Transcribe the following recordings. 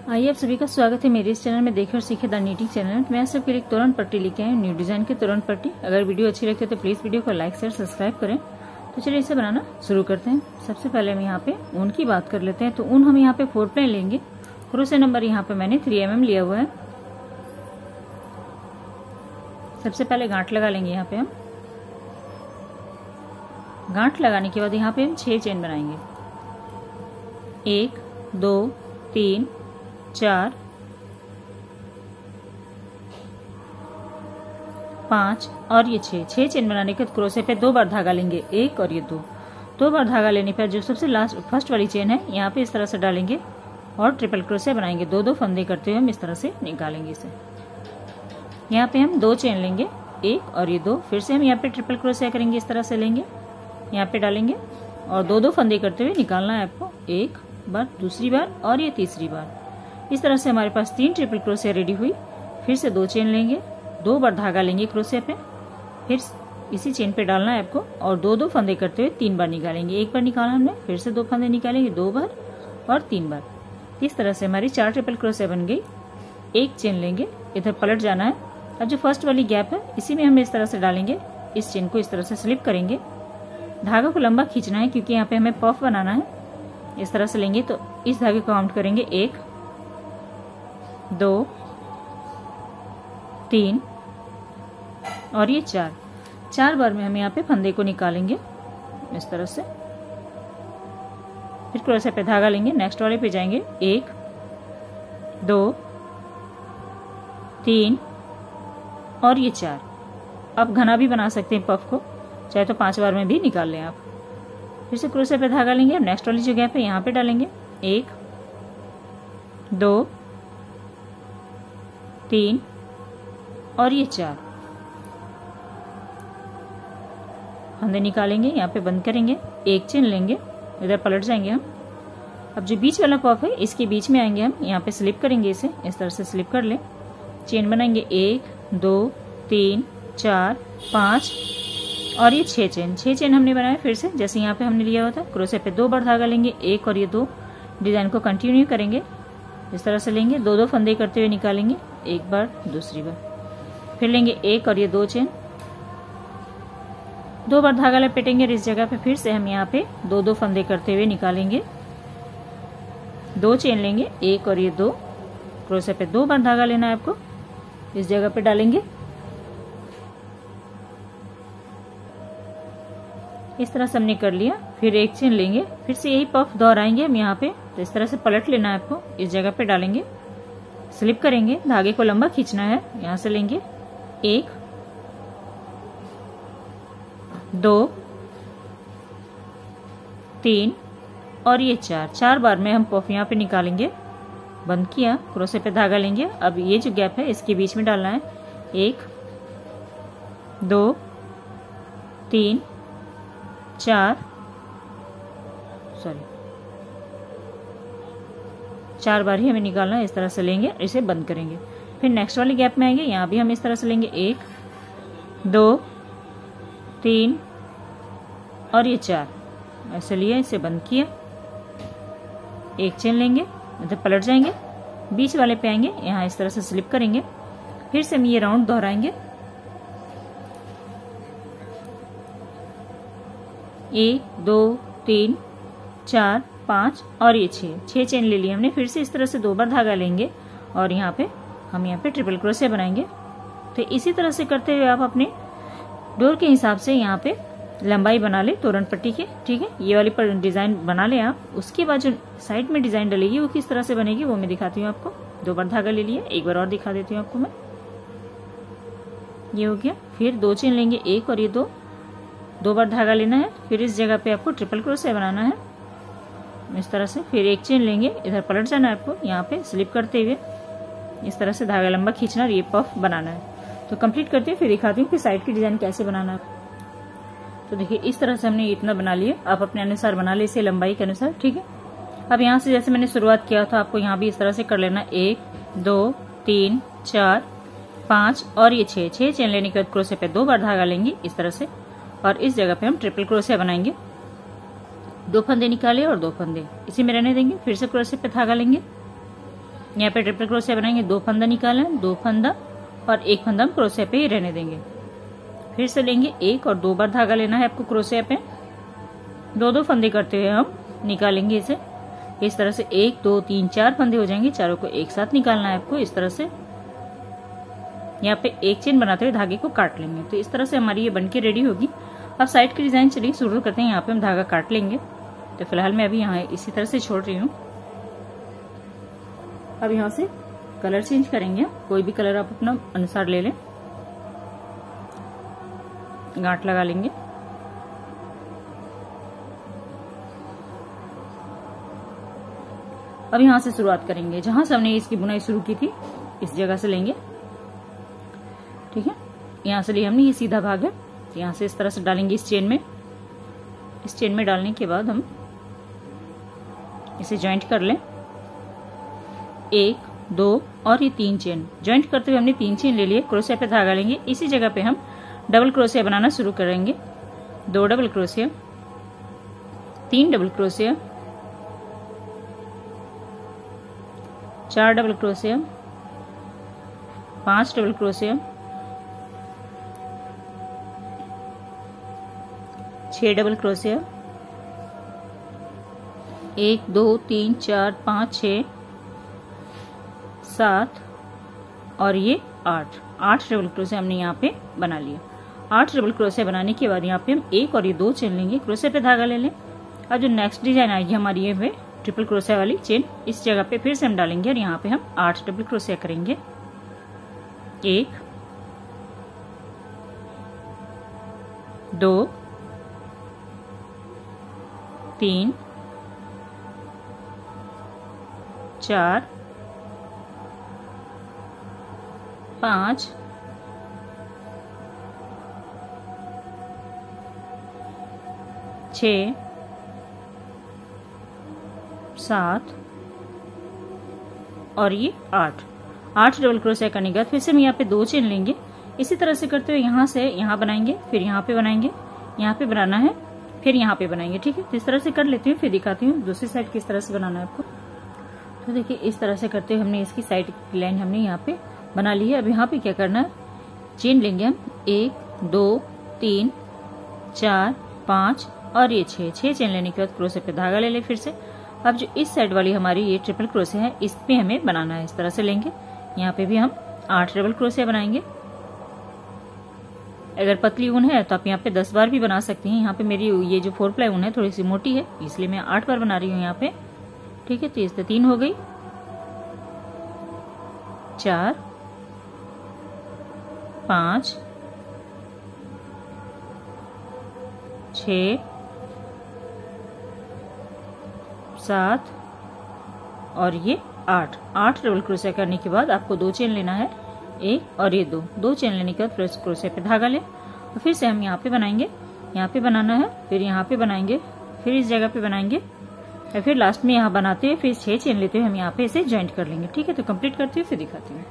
आइए आप सभी का स्वागत है मेरे इस चैनल में देखे और सीखे द नीटिंग चैनल। मैं सबके लिए तोरण पट्टी लेके आई हूँ, न्यू डिजाइन की तोरण पट्टी। अगर वीडियो अच्छी लगे तो प्लीज वीडियो को लाइक शेयर सब्सक्राइब करें। तो चलिए इसे बनाना शुरू करते हैं। सबसे पहले हम यहाँ पे ऊन की बात कर लेते हैं। तो ऊन हम यहाँ पे 4 प्लेन लेंगे। क्रोशे नंबर यहाँ पे मैंने 3 mm लिया हुआ है। सबसे पहले गांठ लगा लेंगे। यहाँ पे हम गांठ लगाने के बाद यहाँ पे हम 6 चेन बनाएंगे। 1 2 3 4 5 और ये 6 चेन बनाने के बाद क्रोशे पे 2 बार धागा लेंगे, 1 और ये 2 बार धागा लेने पर जो सबसे लास्ट फर्स्ट वाली चेन है यहाँ पे इस तरह से डालेंगे और ट्रिपल क्रोशे बनाएंगे। 2 फंदे करते हुए हम इस तरह से निकालेंगे इसे। यहाँ पे हम 2 चेन लेंगे, 1 और ये 2। फिर से हम यहाँ पे ट्रिपल क्रोशे करेंगे, इस तरह से लेंगे, यहाँ पे डालेंगे और 2 फंदे करते हुए निकालना है आपको। एक बार, दूसरी बार और ये तीसरी बार। इस तरह से हमारे पास 3 ट्रिपल क्रोशे रेडी हुई। फिर से 2 चेन लेंगे, 2 बार धागा लेंगे क्रोशे पे, फिर इसी चेन पे डालना है आपको और 2 फंदे करते हुए 3 बार निकालेंगे। एक बार निकाला हमने, फिर से 2 फंदे निकालेंगे, 2 बार और 3 बार। इस तरह से हमारी 4 ट्रिपल क्रोशे बन गई। एक चेन लेंगे, इधर पलट जाना है। अब जो फर्स्ट वाली गैप है इसी में हम इस तरह से डालेंगे। इस चेन को इस तरह से स्लिप करेंगे। धागा को लंबा खींचना है क्योंकि यहाँ पे हमें पफ बनाना है। इस तरह से लेंगे तो इस धागे को काउंट करेंगे, 1 2 3 और ये 4 बार में हम यहाँ पे फंदे को निकालेंगे इस तरह से। फिर क्रोशे पे धागा लेंगे, नेक्स्ट वाले पे जाएंगे, 1 2 3 और ये 4। आप घना भी बना सकते हैं पफ को, चाहे तो 5 बार में भी निकाल लें आप। फिर से क्रोशे पे धागा लेंगे और नेक्स्ट वाली जो गैप है यहाँ पे डालेंगे, 1 2 3 और ये 4 फंदे निकालेंगे, यहाँ पे बंद करेंगे, एक चेन लेंगे, इधर पलट जाएंगे हम। अब जो बीच वाला पफ है इसके बीच में आएंगे हम, यहाँ पे स्लिप करेंगे इसे, इस तरह से स्लिप कर ले। चेन बनाएंगे, 1 2 3 4 5 और ये 6 चेन हमने बनाया। फिर से जैसे यहाँ पे हमने लिया हुआ था, क्रोशे पे 2 बार धागा लेंगे, 1 और ये 2। डिजाइन को कंटिन्यू करेंगे, इस तरह से लेंगे, 2 फंदे करते हुए निकालेंगे, एक बार दूसरी बार। फिर लेंगे 1 और ये 2 चेन, 2 बार धागा लपेटेंगे। इस जगह पे फिर से हम यहाँ पे 2 फंदे करते हुए निकालेंगे, 2 चेन लेंगे, 1 और ये 2। क्रोशे पे 2 बार धागा लेना है आपको, इस जगह पे डालेंगे, इस तरह से हमने कर लिया। फिर एक चेन लेंगे, फिर से यही पफ दोहराएंगे हम यहाँ पे। तो इस तरह से पलट लेना है आपको, इस जगह पे डालेंगे, स्लिप करेंगे, धागे को लंबा खींचना है। यहाँ से लेंगे, 1 2 3 और ये 4 बार में हम पफ यहाँ पे निकालेंगे। बंद किया, क्रोशे पे धागा लेंगे। अब ये जो गैप है इसके बीच में डालना है, 1 2 3 4 बार ही हमें निकालना है। इस तरह से लेंगे, इसे बंद करेंगे। फिर नेक्स्ट वाली गैप में आएंगे, यहाँ भी हम इस तरह से लेंगे, 1 2 3 और ये 4 ऐसे लिया, इसे बंद किया, एक चेन लेंगे, इधर पलट जाएंगे, बीच वाले पे आएंगे, यहाँ इस तरह से स्लिप करेंगे। फिर से हम ये राउंड दोहराएंगे, 1 2 3 4 5 और ये 6 चेन ले लिए हमने। फिर से इस तरह से 2 बार धागा लेंगे और यहाँ पे हम यहाँ पे ट्रिपल क्रोशे बनाएंगे। तो इसी तरह से करते हुए आप अपने डोर के हिसाब से यहाँ पे लंबाई बना ले तोरण पट्टी के। ठीक है, ये वाली पर डिजाइन बना ले आप। उसके बाद जो साइड में डिजाइन डलेगी वो किस तरह से बनेगी वो मैं दिखाती हूँ आपको। 2 बार धागा ले लिया, एक बार और दिखा देती हूँ आपको मैं। ये हो गया। फिर 2 चेन लेंगे, 1 और ये 2 बार धागा लेना है। फिर इस जगह पे आपको ट्रिपल क्रोशे बनाना है इस तरह से। फिर एक चेन लेंगे, इधर पलट जाना है आपको, यहाँ पे स्लिप करते हुए इस तरह से धागा लंबा खींचना और ये पफ बनाना है। तो कंप्लीट करते हैं, फिर दिखाती हूँ कि साइड की डिजाइन कैसे बनाना है। तो देखिए इस तरह से हमने इतना बना लिया। आप अपने अनुसार बना ले इसे लंबाई के अनुसार। ठीक है, अब यहाँ से जैसे मैंने शुरुआत किया था आपको यहाँ भी इस तरह से कर लेना, 1 2 3 4 5 और ये 6 चेन लेने के बाद क्रोशे पे 2 बार धागा लेंगे इस तरह से और इस जगह पे हम ट्रिपल क्रोशे बनाएंगे। 2 फंदे निकाले और 2 फंदे इसी में रहने देंगे। फिर से क्रोशे पे धागा लेंगे, यहाँ पे ट्रिपल क्रोशिया बनाएंगे, 2 फंदा निकालें, 2 फंदा और 1 फंदा हम क्रोशिया पे ही रहने देंगे। फिर से लेंगे 1 और 2 बार धागा लेना है आपको क्रोशिया पे। 2-2 फंदे करते हुए हम निकालेंगे इसे। इस तरह से 1 2 3 4 फंदे हो जाएंगे, चारों को एक साथ निकालना है आपको। इस तरह से यहाँ पे एक चेन बनाते हुए धागे को काट लेंगे। तो इस तरह से हमारी ये बनके रेडी होगी। अब साइड की डिजाइन चलिए शुरू करते हैं। यहाँ पे हम धागा काट लेंगे। तो फिलहाल मैं अभी यहाँ इसी तरह से छोड़ रही हूँ। अब यहाँ से कलर चेंज करेंगे, कोई भी कलर आप अपना अनुसार ले लें। गांठ लगा लेंगे। अब यहाँ से शुरुआत करेंगे, जहां से हमने इसकी बुनाई शुरू की थी इस जगह से लेंगे। ठीक है, यहाँ से लिए हमने, ये सीधा भाग है। यहाँ से इस तरह से डालेंगे इस चेन में। इस चेन में डालने के बाद हम इसे जॉइंट कर लें। 1 2 और ये 3 चेन जॉइंट करते हुए हमने 3 चेन ले लिए। क्रोशिया पे धागा लेंगे, इसी जगह पे हम डबल क्रोशिया बनाना शुरू करेंगे। 2 double crochet, 3 double crochet, 4 double crochet, 5 double crochet, 6 double crochet, 1 2 3 4 5 6 7 और ये 8 डबल क्रोशिया हमने यहाँ पे बना लिया। 8 डबल क्रोशिया बनाने के बाद यहाँ पे हम 1 और ये 2 चेन लेंगे, क्रोशिया पे धागा ले लें। अब जो नेक्स्ट डिजाइन आएगी हमारी ये ट्रिपल क्रोशिया वाली चेन, इस जगह पे फिर से हम डालेंगे और यहाँ पे हम 8 डबल क्रोशिया करेंगे। 1 2 3 4 5 6 7 और ये 8 डबल क्रोशिया करने के बाद फिर से हम यहाँ पे 2 चेन लेंगे। इसी तरह से करते हुए यहाँ से यहाँ बनाएंगे, फिर यहाँ पे बनाएंगे, यहाँ पे बनाना है, फिर यहाँ पे बनाएंगे। ठीक है, तो इस तरह से कर लेती हूँ, फिर दिखाती हूँ दूसरी साइड किस तरह से बनाना है आपको। तो देखिए इस तरह से करते हुए हमने इसकी साइड की लाइन हमने यहाँ पे बना ली है। अब यहाँ पे क्या करना है, चेन लेंगे हम 1 2 3 4 5 और ये 6 चेन लेने के बाद क्रोशिया पे धागा ले ले फिर से। अब जो इस साइड वाली हमारी ये ट्रिपल क्रोशिया है, इस पे हमें बनाना है। इस तरह से लेंगे, यहाँ पे भी हम 8 डबल क्रोशिया बनाएंगे। अगर पतली ऊन है तो आप यहाँ पे 10 बार भी बना सकती हैं। यहाँ पे मेरी ये जो 4 प्लाई ऊन है थोड़ी सी मोटी है, इसलिए मैं 8 बार बना रही हूँ यहाँ पे। ठीक है, तो इससे 3 हो गई, 4 5 6 7 और ये 8 डबल क्रोशिया करने के बाद आपको 2 चेन लेना है, 1 और ये 2 चेन लेने के बाद फिर क्रोशिया पे धागा लें। तो फिर से हम यहाँ पे बनाएंगे, यहाँ पे बनाना है, फिर यहाँ पे बनाएंगे, फिर इस जगह पे बनाएंगे और फिर लास्ट में यहाँ बनाते हुए फिर 6 चेन लेते हुए हम यहाँ पे इसे ज्वाइंट कर लेंगे। ठीक है, तो कंप्लीट करते हुए फिर दिखाती हूँ।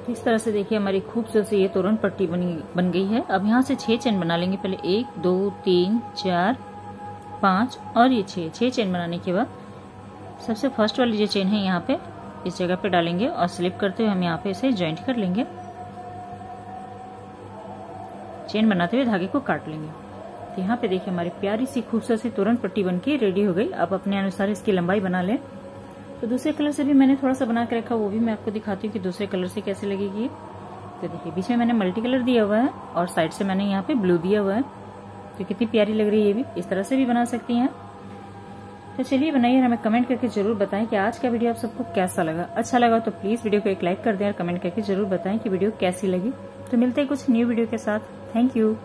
इस तरह से देखिए हमारी खूबसूरत से ये तोरण पट्टी बन गई है। अब यहाँ से 6 चेन बना लेंगे। पहले 1 2 3 4 5 और ये 6 चेन बनाने के बाद सबसे फर्स्ट वाली जो चेन है यहाँ पे इस जगह पे डालेंगे और स्लिप करते हुए हम यहाँ पे इसे ज्वाइंट कर लेंगे। चेन बनाते हुए धागे को काट लेंगे। तो यहाँ पे देखिए हमारी प्यारी सी खूबसूरत सी तोरण पट्टी बनके रेडी हो गई। आप अपने अनुसार इसकी लंबाई बना लें। तो दूसरे कलर से भी मैंने थोड़ा सा बना के रखा, वो भी मैं आपको दिखाती हूँ कि दूसरे कलर से कैसे लगेगी। तो देखिए बीच में मैंने मल्टी कलर दिया हुआ है और साइड से मैंने यहाँ पे ब्लू दिया हुआ है। तो कितनी प्यारी लग रही है, ये भी इस तरह से भी बना सकती हैं। तो चलिए बनाइए और हमें कमेंट करके जरूर बताएं कि आज का वीडियो आप सबको कैसा लगा। अच्छा लगा तो प्लीज वीडियो को एक लाइक कर दें और कमेंट करके जरूर बताएं कि वीडियो कैसी लगी। तो मिलते हैं कुछ न्यू वीडियो के साथ। Thank you.